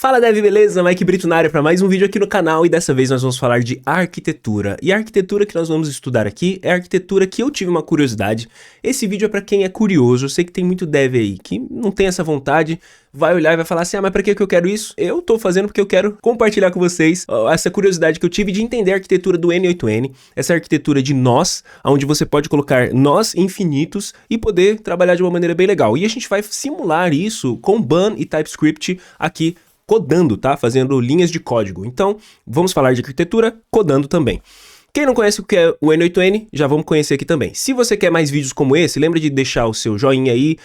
Fala Dev, beleza? Mike Brito na área para mais um vídeo aqui no canal e dessa vez nós vamos falar de arquitetura. E a arquitetura que nós vamos estudar aqui é a arquitetura que eu tive uma curiosidade. Esse vídeo é para quem é curioso, eu sei que tem muito Dev aí que não tem essa vontade, vai olhar e vai falar assim, mas pra que eu quero isso? Eu tô fazendo porque eu quero compartilhar com vocês essa curiosidade que eu tive de entender a arquitetura do N8N, essa arquitetura de nós, onde você pode colocar nós infinitos e poder trabalhar de uma maneira bem legal. E a gente vai simular isso com Bun e TypeScript aqui, codando, tá? Fazendo linhas de código. Então, vamos falar de arquitetura codando também. Quem não conhece o que é o N8N, já vamos conhecer aqui também. Se você quer mais vídeos como esse, lembra de deixar o seu joinha aí,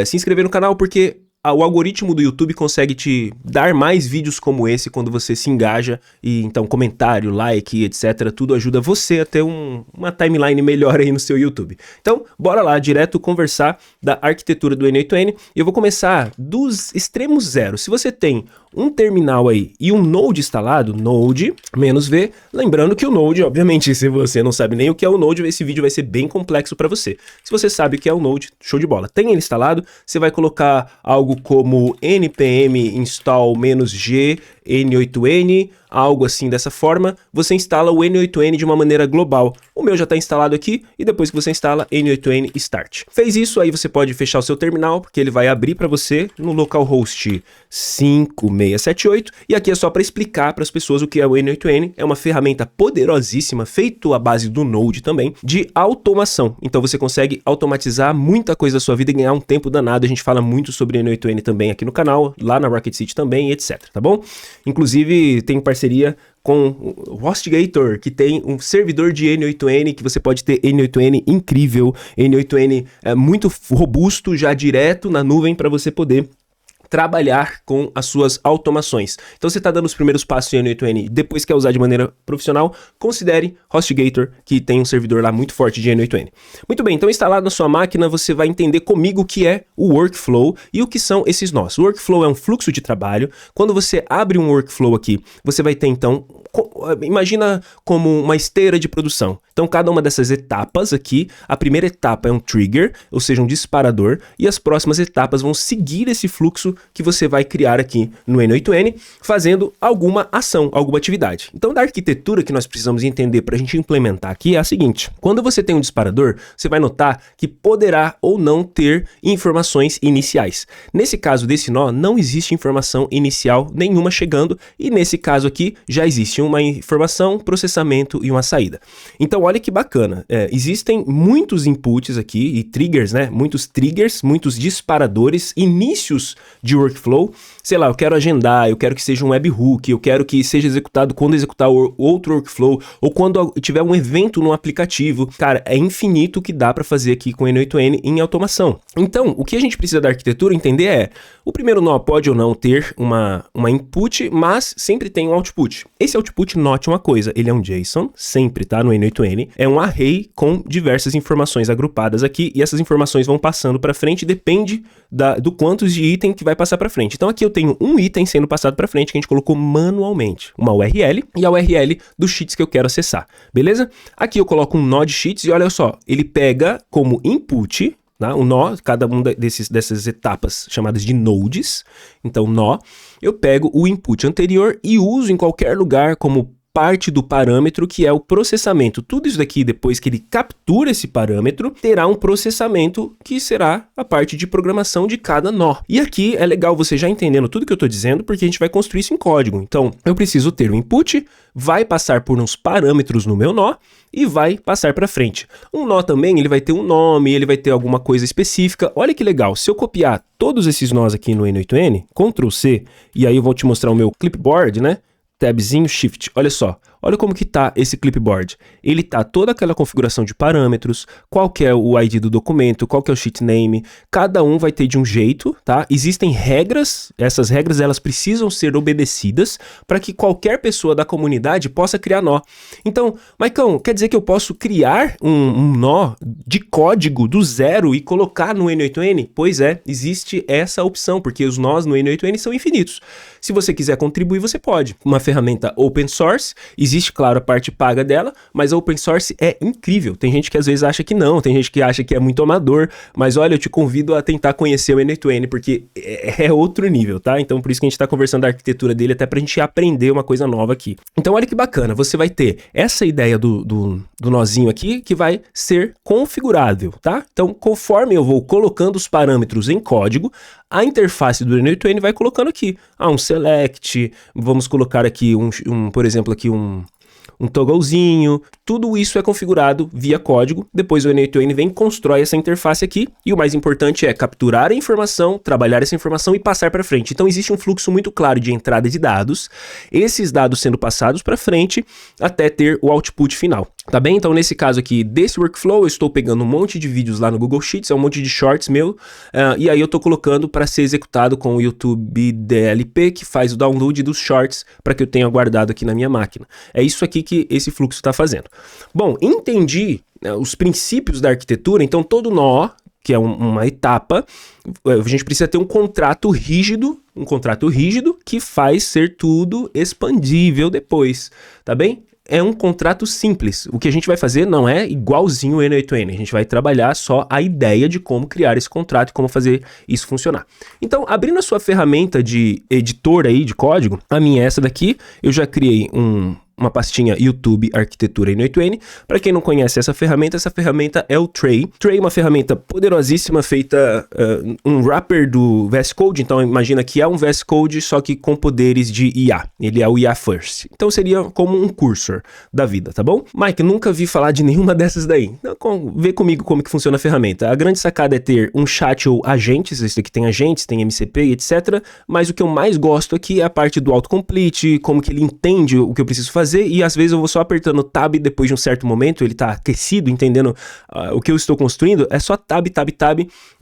se inscrever no canal, porque o algoritmo do YouTube consegue te dar mais vídeos como esse quando você se engaja e então comentário, like, etc. Tudo ajuda você a ter uma timeline melhor aí no seu YouTube. Então, bora lá, direto conversar da arquitetura do N8N. E eu vou começar dos extremos zero. Se você tem um terminal aí e um Node instalado, Node -v, lembrando que o Node, obviamente, se você não sabe nem o que é o Node, esse vídeo vai ser bem complexo para você. Se você sabe o que é o Node, show de bola. Tem ele instalado, você vai colocar algo como npm install -g N8N, algo assim dessa forma, você instala o N8N de uma maneira global. O meu já está instalado aqui e depois que você instala N8N Start. Fez isso, aí você pode fechar o seu terminal, porque ele vai abrir para você no localhost 5678 e aqui é só para explicar para as pessoas o que é o N8N. É uma ferramenta poderosíssima, feito à base do Node também, de automação. Então você consegue automatizar muita coisa da sua vida e ganhar um tempo danado. A gente fala muito sobre N8N também aqui no canal, lá na Rocket City também, etc, tá bom? Inclusive, tem parceria com o HostGator, que tem um servidor de N8N, que você pode ter N8N incrível, N8N muito robusto, já direto na nuvem para você poder trabalhar com as suas automações. Então você está dando os primeiros passos em N8N, depois quer usar de maneira profissional, considere HostGator, que tem um servidor lá muito forte de N8N. Muito bem, então instalado na sua máquina, você vai entender comigo o que é o workflow e o que são esses nós. O workflow é um fluxo de trabalho. Quando você abre um workflow aqui, você vai ter então, imagina como uma esteira de produção. Então cada uma dessas etapas aqui, a primeira etapa é um trigger, ou seja, um disparador, e as próximas etapas vão seguir esse fluxo que você vai criar aqui no N8N, fazendo alguma ação, alguma atividade. Então, da arquitetura que nós precisamos entender para a gente implementar aqui é a seguinte: quando você tem um disparador, você vai notar que poderá ou não ter informações iniciais. Nesse caso desse nó, não existe informação inicial nenhuma chegando, e nesse caso aqui já existe uma informação, processamento e uma saída. Então, olha que bacana, existem muitos inputs aqui e triggers, né? Muitos triggers, muitos disparadores, inícios de workflow. Sei lá, eu quero agendar, eu quero que seja um webhook, eu quero que seja executado quando executar outro workflow, ou quando tiver um evento no aplicativo. Cara, é infinito o que dá para fazer aqui com o N8N em automação. Então, o que a gente precisa da arquitetura entender é, o primeiro nó pode ou não ter uma input, mas sempre tem um output. Esse output, note uma coisa, ele é um JSON, sempre, tá? No N8N, é um array com diversas informações agrupadas aqui, e essas informações vão passando para frente, depende do quantos de item que vai passar para frente. Então aqui eu tenho um item sendo passado para frente que a gente colocou manualmente, uma URL e a URL dos sheets que eu quero acessar, beleza? Aqui eu coloco um nó de sheets e olha só, ele pega como input, tá? O nó, cada uma dessas etapas chamadas de nodes. Então nó, eu pego o input anterior e uso em qualquer lugar como parte do parâmetro, que é o processamento. Tudo isso daqui, depois que ele captura esse parâmetro, terá um processamento que será a parte de programação de cada nó. E aqui é legal você já entendendo tudo que eu estou dizendo, porque a gente vai construir isso em código. Então, eu preciso ter o input, vai passar por uns parâmetros no meu nó e vai passar para frente. Um nó também, ele vai ter um nome, ele vai ter alguma coisa específica. Olha que legal, se eu copiar todos esses nós aqui no N8N, Ctrl C, e aí eu vou te mostrar o meu clipboard, né? Tabzinho Shift, olha só, olha como que tá esse clipboard. Ele tá toda aquela configuração de parâmetros, qual que é o ID do documento, qual que é o sheet name, cada um vai ter de um jeito, tá? Existem regras, essas regras elas precisam ser obedecidas para que qualquer pessoa da comunidade possa criar nó. Então, Maicão, quer dizer que eu posso criar um nó de código do zero e colocar no N8N? Pois é, existe essa opção, porque os nós no N8N são infinitos. Se você quiser contribuir, você pode. Uma ferramenta open source, existe Existe, claro, a parte paga dela, mas a open source é incrível. Tem gente que às vezes acha que não, tem gente que acha que é muito amador, mas olha, eu te convido a tentar conhecer o N8N, porque é outro nível, tá? Então por isso que a gente tá conversando da arquitetura dele, até pra gente aprender uma coisa nova aqui. Então olha que bacana, você vai ter essa ideia do nozinho aqui, que vai ser configurável, tá? Então conforme eu vou colocando os parâmetros em código, a interface do N8N vai colocando aqui, um select, vamos colocar aqui por exemplo, aqui um togglezinho, tudo isso é configurado via código, depois o N8N vem e constrói essa interface aqui, e o mais importante é capturar a informação, trabalhar essa informação e passar para frente. Então existe um fluxo muito claro de entrada de dados, esses dados sendo passados para frente até ter o output final. Tá bem? Então nesse caso aqui desse workflow eu estou pegando um monte de vídeos lá no Google Sheets, é um monte de shorts meu, e aí eu tô colocando para ser executado com o YouTube DLP, que faz o download dos shorts para que eu tenha guardado aqui na minha máquina. É isso aqui que esse fluxo está fazendo. Bom, entendi os princípios da arquitetura, então todo nó, que é uma etapa, a gente precisa ter um contrato rígido que faz ser tudo expandível depois, tá bem? É um contrato simples. O que a gente vai fazer não é igualzinho o N8N. A gente vai trabalhar só a ideia de como criar esse contrato e como fazer isso funcionar. Então, abrindo a sua ferramenta de editor aí de código, a minha é essa daqui. Eu já criei uma pastinha YouTube Arquitetura N8N. Para quem não conhece essa ferramenta é o Tray. Tray é uma ferramenta poderosíssima, feita um wrapper do VS Code. Então imagina que é um VS Code, só que com poderes de IA. Ele é o IA First. Então seria como um cursor da vida, tá bom? Mike, nunca vi falar de nenhuma dessas daí. Então, vê comigo como que funciona a ferramenta. A grande sacada é ter um chat ou agentes. Esse aqui tem agentes, tem MCP e etc. Mas o que eu mais gosto aqui é a parte do autocomplete, como que ele entende o que eu preciso fazer, e às vezes eu vou só apertando tab depois de um certo momento, ele tá aquecido, entendendo o que eu estou construindo, é só tab, e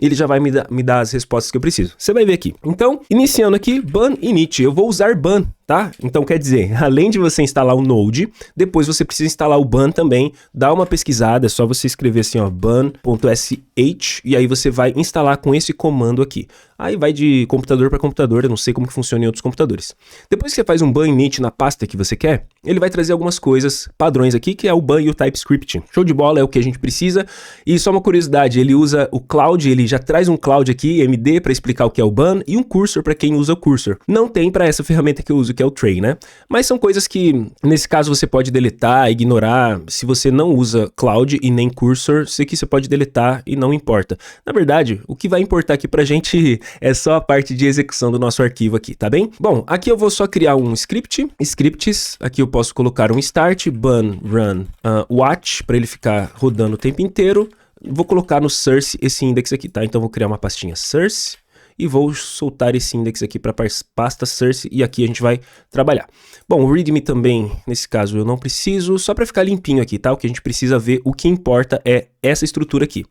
ele já vai me dar as respostas que eu preciso. Você vai ver aqui. Então, iniciando aqui, ban init, eu vou usar ban, tá? Então quer dizer, além de você instalar o Node, depois você precisa instalar o ban também, dá uma pesquisada, é só você escrever assim, ó, ban.sh, e aí você vai instalar com esse comando aqui. Aí vai de computador para computador, eu não sei como que funciona em outros computadores. Depois que você faz um ban init na pasta que você quer, ele vai trazer algumas coisas, padrões aqui, que é o ban e o TypeScript. Show de bola, é o que a gente precisa. E só uma curiosidade, ele usa o Cloud, ele já traz um Cloud aqui, MD, para explicar o que é o ban, e um cursor para quem usa o cursor. Não tem para essa ferramenta que eu uso, que é o Tray, né? Mas são coisas que, nesse caso, você pode deletar, ignorar. Se você não usa Cloud e nem cursor, isso aqui você pode deletar e não importa. Na verdade, o que vai importar aqui pra gente é só a parte de execução do nosso arquivo aqui, tá bem? Bom, aqui eu vou só criar um scripts, aqui eu posso colocar um start, ban, run, watch, para ele ficar rodando o tempo inteiro. Vou colocar no source esse index aqui, tá? Então vou criar uma pastinha source e vou soltar esse index aqui para pasta source e aqui a gente vai trabalhar. Bom, o readme também, nesse caso eu não preciso, só para ficar limpinho aqui, tá? O que a gente precisa ver, o que importa é essa estrutura aqui.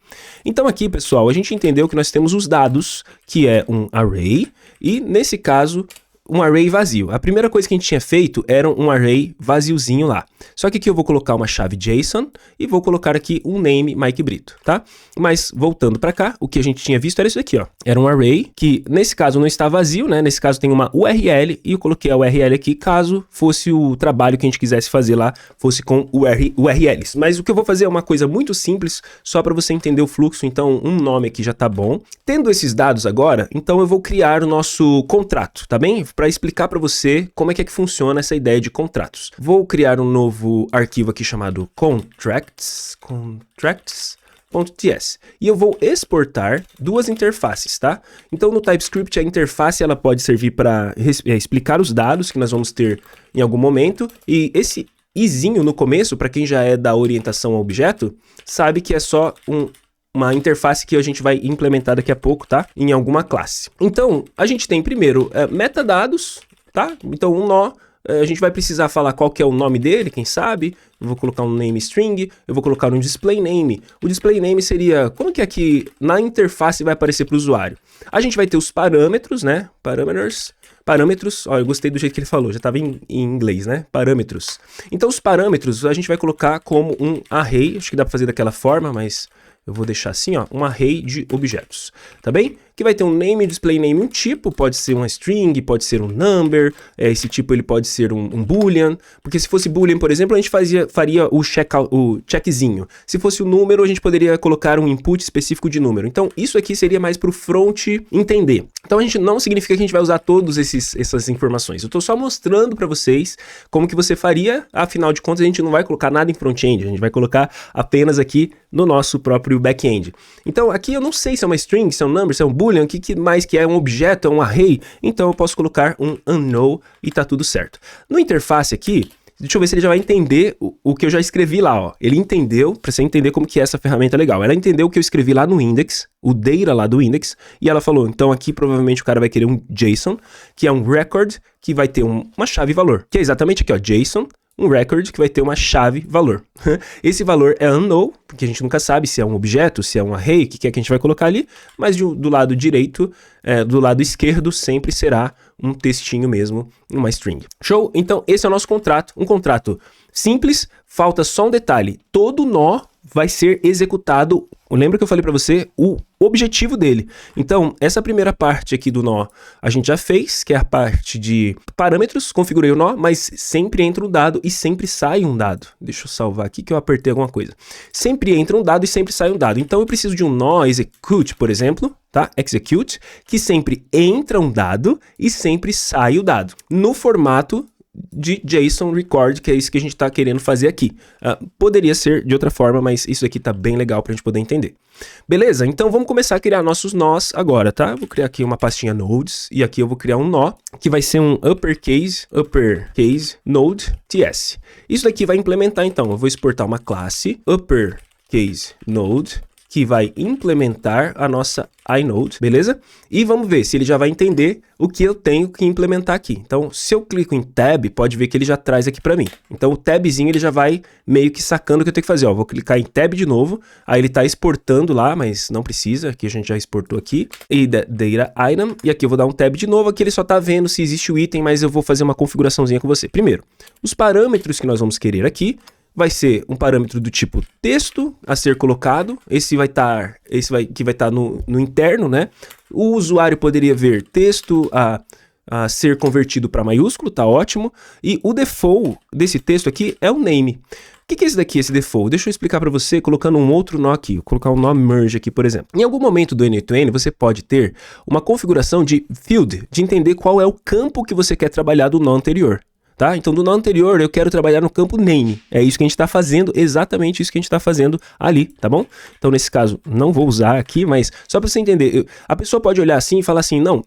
Então aqui, pessoal, a gente entendeu que nós temos os dados, que é um array, e nesse caso, um array vazio. A primeira coisa que a gente tinha feito era um array vaziozinho lá. Só que aqui eu vou colocar uma chave JSON e vou colocar aqui um name Mike Brito, tá? Mas voltando para cá, o que a gente tinha visto era isso aqui, ó. Era um array que nesse caso não está vazio, né? Nesse caso tem uma URL e eu coloquei a URL aqui caso fosse o trabalho que a gente quisesse fazer lá, fosse com URLs. Mas o que eu vou fazer é uma coisa muito simples, só para você entender o fluxo. Então um nome aqui já tá bom. Tendo esses dados agora, então eu vou criar o nosso contrato, tá bem? Para explicar para você como é que funciona essa ideia de contratos. Vou criar um novo arquivo aqui chamado contracts.ts e eu vou exportar duas interfaces, tá? Então no TypeScript a interface ela pode servir para explicar os dados que nós vamos ter em algum momento, e esse izinho no começo, para quem já é da orientação a objeto, sabe que é só uma interface que a gente vai implementar daqui a pouco, tá? Em alguma classe. Então, a gente tem primeiro metadados, tá? Então, um nó, a gente vai precisar falar qual que é o nome dele, quem sabe? Eu vou colocar um name string, eu vou colocar um display name. O display name seria, como que aqui na interface vai aparecer para o usuário? A gente vai ter os parâmetros, né? Parâmetros, ó, eu gostei do jeito que ele falou, já estava em inglês, né? Parâmetros. Então, os parâmetros a gente vai colocar como um array, acho que dá para fazer daquela forma, mas eu vou deixar assim, ó, um array de objetos, tá bem? que vai ter um name, display name, um tipo, pode ser uma string, pode ser um number, esse tipo ele pode ser um boolean, porque se fosse boolean, por exemplo, a gente faria o checkzinho. Se fosse o número, a gente poderia colocar um input específico de número. Então, isso aqui seria mais para o front entender. Então, a gente não significa que a gente vai usar todas essas informações. Eu estou só mostrando para vocês como que você faria. Afinal de contas, a gente não vai colocar nada em front-end, a gente vai colocar apenas aqui no nosso próprio back-end. Então, aqui eu não sei se é uma string, se é um number, se é um boolean, o que mais que é um objeto, é um array. Então, eu posso colocar um unknown e tá tudo certo. No interface aqui, deixa eu ver se ele já vai entender o que eu já escrevi lá, ó. Ele entendeu, para você entender como que é essa ferramenta legal. Ela entendeu o que eu escrevi lá no index, o data lá do index, e ela falou, então aqui provavelmente o cara vai querer um JSON, que é um record, que vai ter uma chave valor. Que é exatamente aqui, ó, JSON, um record que vai ter uma chave valor. Esse valor é unknown, porque a gente nunca sabe se é um objeto, se é um array, o que é que a gente vai colocar ali, mas do lado direito, do lado esquerdo, sempre será um textinho mesmo, uma string. Show? Então, esse é o nosso contrato. Um contrato simples, falta só um detalhe. Todo nó vai ser executado. Lembra que eu falei para você o objetivo dele? Então, essa primeira parte aqui do nó a gente já fez, que é a parte de parâmetros, configurei o nó, mas sempre entra um dado e sempre sai um dado. Deixa eu salvar aqui que eu apertei alguma coisa. Sempre entra um dado e sempre sai um dado. Então, eu preciso de um nó execute, por exemplo, tá? Execute, que sempre entra um dado e sempre sai o dado. No formato de JSON record, que é isso que a gente está querendo fazer aqui. Poderia ser de outra forma, mas isso aqui tá bem legal para a gente poder entender. Beleza? Então vamos começar a criar nossos nós agora, tá? Vou criar aqui uma pastinha nodes e aqui eu vou criar um nó que vai ser um uppercase node ts. Isso daqui vai implementar então. Eu vou exportar uma classe uppercase node que vai implementar a nossa inode, beleza? E vamos ver se ele já vai entender o que eu tenho que implementar aqui. Então, se eu clico em tab, pode ver que ele já traz aqui para mim. Então, o tabzinho ele já vai meio que sacando o que eu tenho que fazer. Ó, vou clicar em tab de novo, aí ele está exportando lá, mas não precisa, aqui a gente já exportou aqui. E data item, e aqui eu vou dar um tab de novo, aqui ele só está vendo se existe o item, mas eu vou fazer uma configuraçãozinha com você. Primeiro, os parâmetros que nós vamos querer aqui, vai ser um parâmetro do tipo texto a ser colocado, esse vai estar no interno, né? O usuário poderia ver texto a ser convertido para maiúsculo, tá ótimo. E o default desse texto aqui é o name. O que é esse daqui, esse default? Deixa eu explicar para você colocando um outro nó aqui. Vou colocar um nó merge aqui, por exemplo. Em algum momento do N8N, você pode ter uma configuração de field, de entender qual é o campo que você quer trabalhar do nó anterior. Tá? Então, do nó anterior, eu quero trabalhar no campo name. É isso que a gente está fazendo, exatamente isso que a gente está fazendo ali, tá bom? Então, nesse caso, não vou usar aqui, mas só para você entender, a pessoa pode olhar assim e falar assim, não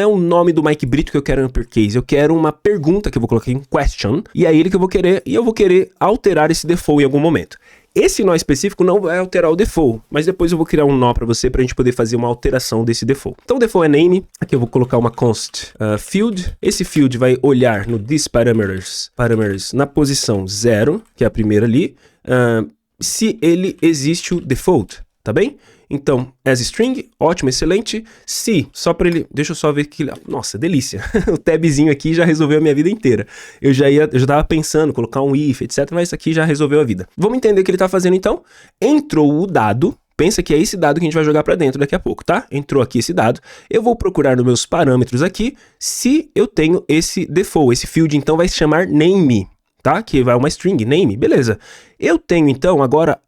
é o nome do Mike Brito que eu quero em uppercase, eu quero uma pergunta que eu vou colocar em question, e é ele que eu vou querer, e eu vou querer alterar esse default em algum momento. Esse nó específico não vai alterar o default, mas depois eu vou criar um nó para você para a gente poder fazer uma alteração desse default. Então o default é name, aqui eu vou colocar uma const field. Esse field vai olhar no this parameters na posição 0, que é a primeira ali, se ele existe o default, tá bem? Então, as string, ótimo, excelente. Se, só para ele, deixa eu só ver que, nossa, delícia. O tabzinho aqui já resolveu a minha vida inteira. Eu já tava pensando, colocar um if, etc, mas isso aqui já resolveu a vida. Vamos entender o que ele tá fazendo então. Entrou o dado, pensa que é esse dado que a gente vai jogar para dentro daqui a pouco, tá? Entrou aqui esse dado. Eu vou procurar nos meus parâmetros aqui se eu tenho esse default. Esse field então vai se chamar name, tá? Que vai uma string, name, beleza. Eu tenho então agora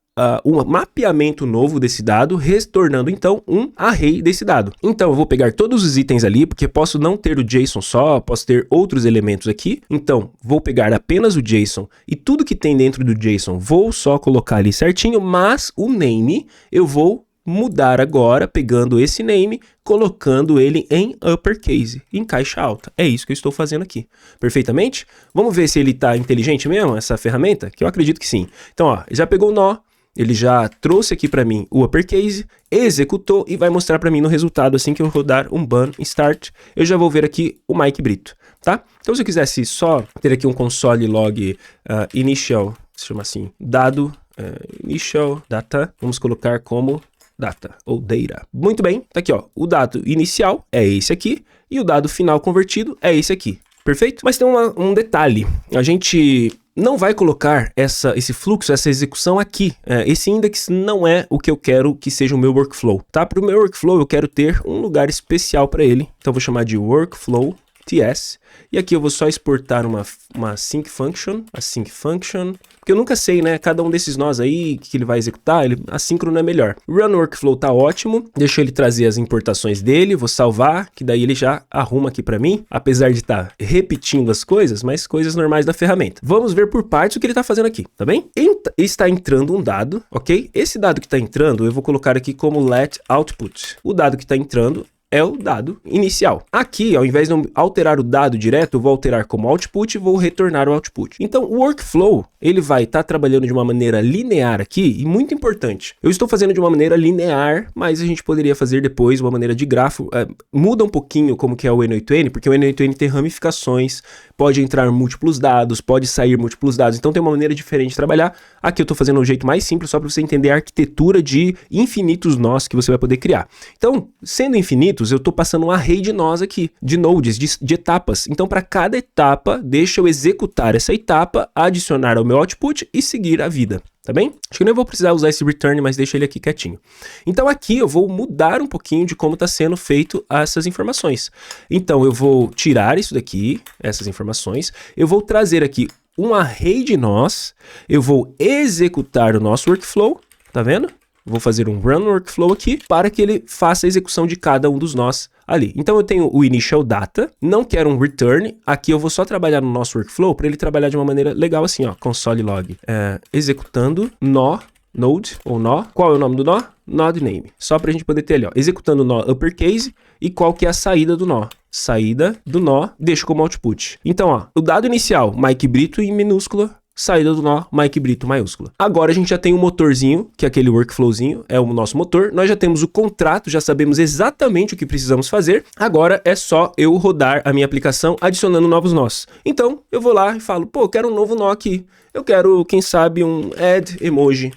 um mapeamento novo desse dado, retornando então um array desse dado. Então eu vou pegar todos os itens ali, porque posso não ter o JSON só, posso ter outros elementos aqui. Então vou pegar apenas o JSON e tudo que tem dentro do JSON vou só colocar ali certinho, mas o name eu vou mudar agora, pegando esse name, colocando ele em uppercase, em caixa alta. É isso que eu estou fazendo aqui. Perfeitamente? Vamos ver se ele está inteligente mesmo, essa ferramenta? Que eu acredito que sim. Então, ó, já pegou o nó, ele já trouxe aqui para mim o uppercase, executou e vai mostrar para mim no resultado, assim que eu rodar um ban start, eu já vou ver aqui o Mike Brito, tá? Então se eu quisesse só ter aqui um console log initial, se chama assim, dado, initial data, vamos colocar como data ou data. Muito bem, tá aqui ó, o dado inicial é esse aqui e o dado final convertido é esse aqui. Perfeito? Mas tem um detalhe, a gente não vai colocar esse fluxo, essa execução aqui. Esse index não é o que eu quero que seja o meu workflow, tá? Para o meu workflow eu quero ter um lugar especial para ele. Então eu vou chamar de workflow TS, e aqui eu vou só exportar uma sync function, porque eu nunca sei, né, cada um desses nós aí que ele vai executar, assíncrono é melhor. Run workflow tá ótimo, deixa ele trazer as importações dele, vou salvar, que daí ele já arruma aqui para mim, apesar de estar repetindo as coisas, mas coisas normais da ferramenta. Vamos ver por partes o que ele está fazendo aqui, tá bem? Está entrando um dado, ok? Esse dado que está entrando, eu vou colocar aqui como let output. O dado que está entrando é o dado inicial. Aqui, ao invés de eu alterar o dado direto, eu vou alterar como output e vou retornar o output. Então, o workflow, ele vai estar trabalhando de uma maneira linear aqui, e muito importante. Eu estou fazendo de uma maneira linear, mas a gente poderia fazer depois uma maneira de grafo. Muda um pouquinho como que é o N8N, porque o N8N tem ramificações, pode entrar múltiplos dados, pode sair múltiplos dados, então tem uma maneira diferente de trabalhar. Aqui eu estou fazendo um jeito mais simples, só para você entender a arquitetura de infinitos nós que você vai poder criar. Então, sendo infinitos, eu estou passando um array de nós aqui, de nodes, de etapas. Então, para cada etapa, deixa eu executar essa etapa, adicionar ao meu output e seguir a vida. Tá bem? Acho que nem vou precisar usar esse return, mas deixa ele aqui quietinho. Então aqui eu vou mudar um pouquinho de como está sendo feito essas informações. Então eu vou tirar isso daqui, essas informações, eu vou trazer aqui um array de nós, eu vou executar o nosso workflow, tá vendo? Vou fazer um run workflow aqui para que ele faça a execução de cada um dos nós ali. Então eu tenho o initial data, não quero um return, aqui eu vou só trabalhar no nosso workflow para ele trabalhar de uma maneira legal assim, ó, console log, executando nó, node ou nó. Qual é o nome do nó? Node name. Só para a gente poder ter ali, ó, executando o nó uppercase e qual que é a saída do nó. Saída do nó, deixo como output. Então, ó, o dado inicial, Mike Brito em minúscula, saída do nó, Mike Brito maiúscula. Agora a gente já tem um motorzinho, que é aquele workflowzinho, é o nosso motor. Nós já temos o contrato, já sabemos exatamente o que precisamos fazer. Agora é só eu rodar a minha aplicação adicionando novos nós. Então eu vou lá e falo, pô, eu quero um novo nó aqui. Eu quero, quem sabe, um add emoji.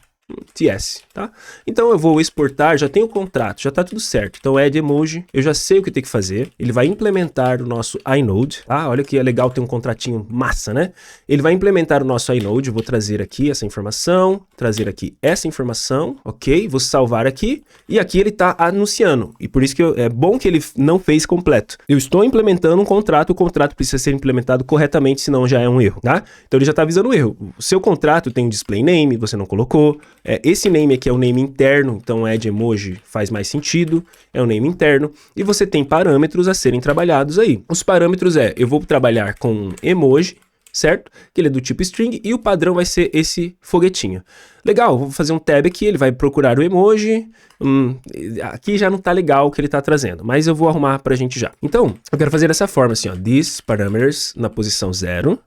TS, tá? Então eu vou exportar, já tenho o contrato, já tá tudo certo. Então add emoji, eu já sei o que tem que fazer. Ele vai implementar o nosso inode, tá? Olha que é legal ter um contratinho massa, né? Ele vai implementar o nosso inode, eu vou trazer aqui essa informação, trazer aqui essa informação, ok? Vou salvar aqui e aqui ele tá anunciando. E por isso que é bom que ele não fez completo. Eu estou implementando um contrato, o contrato precisa ser implementado corretamente, senão já é um erro, tá? Então ele já tá avisando o erro. O seu contrato tem um display name, você não colocou. Esse name aqui é o name interno, então add emoji faz mais sentido, é o name interno, e você tem parâmetros a serem trabalhados aí. Os parâmetros eu vou trabalhar com emoji, certo? Que ele é do tipo string, e o padrão vai ser esse foguetinho. Legal, vou fazer um tab aqui, ele vai procurar o emoji, aqui já não tá legal o que ele tá trazendo, mas eu vou arrumar pra gente já. Então, eu quero fazer dessa forma assim, ó, these parameters na posição 0,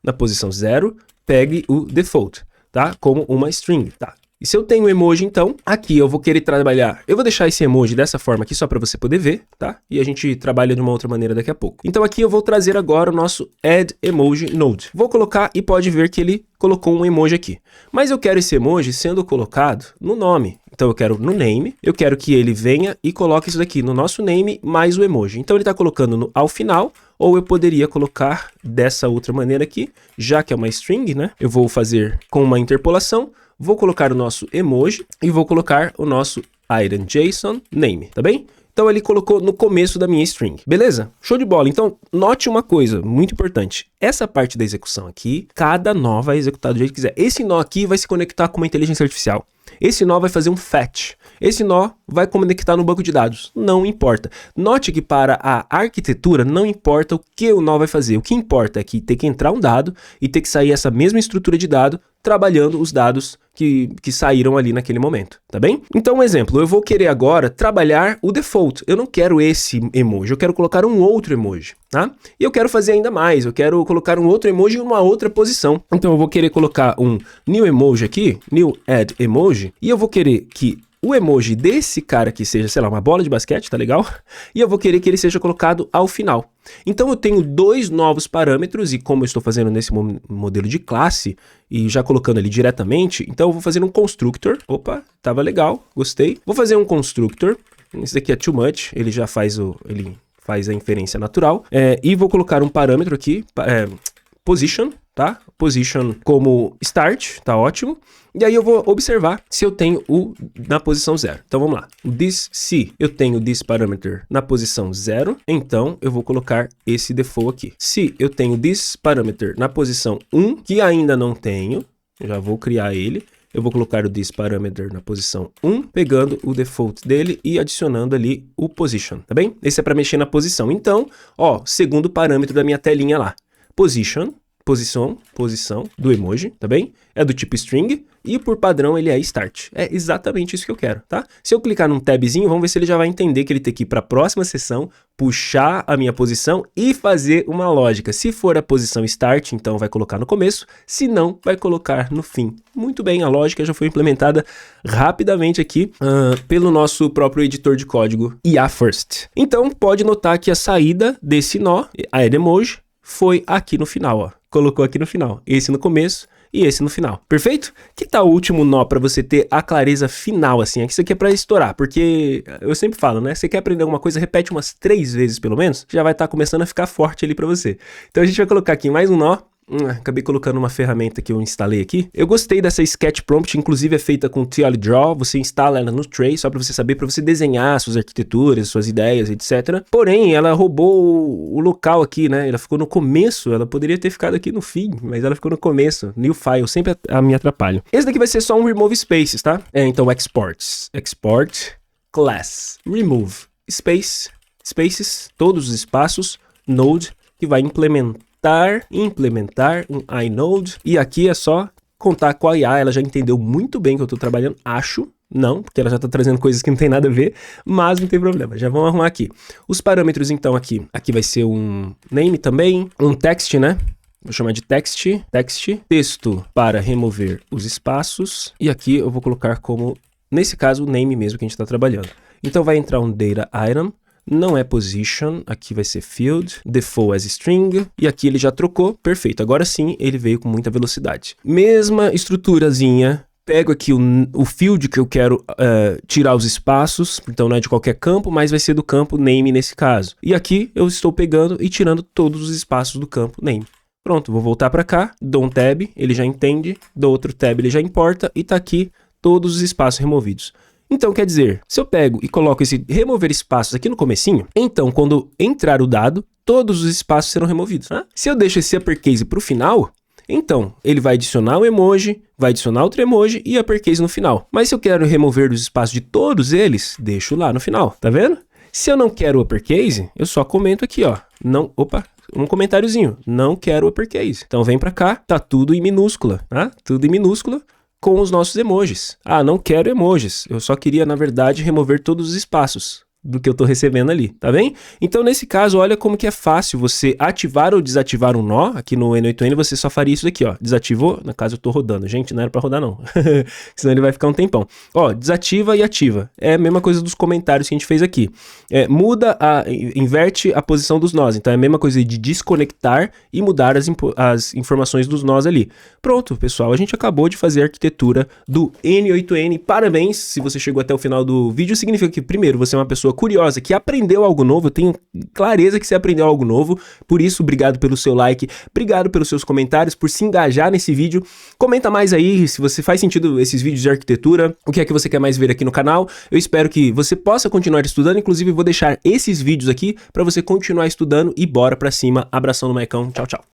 pegue o default, tá? Como uma string, tá? E se eu tenho um emoji, então, aqui eu vou querer trabalhar, eu vou deixar esse emoji dessa forma aqui só para você poder ver, tá? E a gente trabalha de uma outra maneira daqui a pouco. Então aqui eu vou trazer agora o nosso add emoji node. Vou colocar e pode ver que ele colocou um emoji aqui. Mas eu quero esse emoji sendo colocado no nome. Então eu quero no name, eu quero que ele venha e coloque isso daqui no nosso name mais o emoji. Então ele está colocando ao final, ou eu poderia colocar dessa outra maneira aqui, já que é uma string, né? Eu vou fazer com uma interpolação, vou colocar o nosso emoji e vou colocar o nosso item JSON name, tá bem? Então ele colocou no começo da minha string, beleza? Show de bola. Então note uma coisa muito importante. Essa parte da execução aqui, cada nó vai executar do jeito que quiser. Esse nó aqui vai se conectar com uma inteligência artificial. Esse nó vai fazer um fetch. Esse nó vai conectar no banco de dados. Não importa. Note que para a arquitetura não importa o que o nó vai fazer. O que importa é que tem que entrar um dado e ter que sair essa mesma estrutura de dado trabalhando os dados que saíram ali naquele momento, tá bem? Então, um exemplo, eu vou querer agora trabalhar o default. Eu não quero esse emoji, eu quero colocar um outro emoji, tá? E eu quero fazer ainda mais, eu quero colocar um outro emoji em uma outra posição. Então, eu vou querer colocar um new emoji aqui, new add emoji, e eu vou querer que o emoji desse cara aqui seja, sei lá, uma bola de basquete, tá legal? E eu vou querer que ele seja colocado ao final. Então eu tenho dois novos parâmetros e como eu estou fazendo nesse modelo de classe e já colocando ali diretamente, então eu vou fazer um constructor. Opa, tava legal, gostei. Vou fazer um constructor. Esse daqui é too much, ele já faz a inferência natural. E vou colocar um parâmetro aqui, position, tá? Position como start, tá ótimo. E aí eu vou observar se eu tenho o na posição 0. Então vamos lá. Se eu tenho this parameter na posição 0, então eu vou colocar esse default aqui. Se eu tenho this parameter na posição 1, que ainda não tenho, já vou criar ele. Eu vou colocar o this parameter na posição 1, pegando o default dele e adicionando ali o position, tá bem? Esse é para mexer na posição. Então, ó, segundo parâmetro da minha telinha lá. Position do emoji, tá bem? É do tipo string e por padrão ele é start. É exatamente isso que eu quero, tá? Se eu clicar num tabzinho, vamos ver se ele já vai entender que ele tem que ir para a próxima seção, puxar a minha posição e fazer uma lógica. Se for a posição start, então vai colocar no começo, se não, vai colocar no fim. Muito bem, a lógica já foi implementada rapidamente aqui pelo nosso próprio editor de código IA First. Então, pode notar que a saída desse nó, a add emoji, foi aqui no final, ó. Colocou aqui no final. Esse no começo e esse no final. Perfeito? Que tal o último nó para você ter a clareza final, assim? Isso aqui é para estourar, porque eu sempre falo, né? Você quer aprender alguma coisa, repete umas 3 vezes pelo menos, já vai estar começando a ficar forte ali para você. Então a gente vai colocar aqui mais um nó. Acabei colocando uma ferramenta que eu instalei aqui. Eu gostei dessa Sketch Prompt, inclusive é feita com TLDraw. Você instala ela no Tray, só para você saber, para você desenhar suas arquiteturas, suas ideias, etc. Porém, ela roubou o local aqui, né? Ela ficou no começo, ela poderia ter ficado aqui no fim, mas ela ficou no começo. New File, sempre me atrapalho. Esse daqui vai ser só um Remove Spaces, tá? Então, Export, Class, Remove Spaces, todos os espaços, Node, que vai implementar um inode, e aqui é só contar com a IA, ela já entendeu muito bem que eu estou trabalhando, acho, não, porque ela já está trazendo coisas que não tem nada a ver, mas não tem problema, já vamos arrumar aqui. Os parâmetros então aqui vai ser um name também, um text, né? Vou chamar de texto para remover os espaços, e aqui eu vou colocar como, nesse caso, o name mesmo que a gente está trabalhando. Então vai entrar um data item, não é position, aqui vai ser field, default as string, e aqui ele já trocou, perfeito, agora sim ele veio com muita velocidade. Mesma estruturazinha, pego aqui o field que eu quero tirar os espaços, então não é de qualquer campo, mas vai ser do campo name nesse caso. E aqui eu estou pegando e tirando todos os espaços do campo name. Pronto, vou voltar para cá, dou um tab, ele já entende, dou outro tab, ele já importa, e tá aqui todos os espaços removidos. Então, quer dizer, se eu pego e coloco esse remover espaços aqui no comecinho, então, quando entrar o dado, todos os espaços serão removidos. Né? Se eu deixo esse uppercase para o final, então, ele vai adicionar um emoji, vai adicionar outro emoji e uppercase no final. Mas se eu quero remover os espaços de todos eles, deixo lá no final, tá vendo? Se eu não quero uppercase, eu só comento aqui, ó, não, um comentáriozinho, não quero uppercase. Então, vem para cá, tá tudo em minúscula, tá? Tudo em minúscula. Com os nossos emojis. Ah, não quero emojis. Eu só queria, na verdade, remover todos os espaços do que eu estou recebendo ali, tá bem? Então, nesse caso, olha como que é fácil você ativar ou desativar um nó. Aqui no N8N você só faria isso daqui, ó. Desativou, no caso eu estou rodando. Gente, não era para rodar não. Senão ele vai ficar um tempão. Ó, desativa e ativa. É a mesma coisa dos comentários que a gente fez aqui. Inverte a posição dos nós. Então é a mesma coisa de desconectar e mudar as informações dos nós ali. Pronto, pessoal. A gente acabou de fazer a arquitetura do N8N. Parabéns se você chegou até o final do vídeo. Significa que, primeiro, você é uma pessoa curiosa, que aprendeu algo novo. Eu tenho clareza que você aprendeu algo novo, por isso, obrigado pelo seu like, obrigado pelos seus comentários, por se engajar nesse vídeo. Comenta mais aí se você faz sentido esses vídeos de arquitetura, o que é que você quer mais ver aqui no canal. Eu espero que você possa continuar estudando, inclusive vou deixar esses vídeos aqui para você continuar estudando e bora pra cima. Abração no Maicão, tchau, tchau.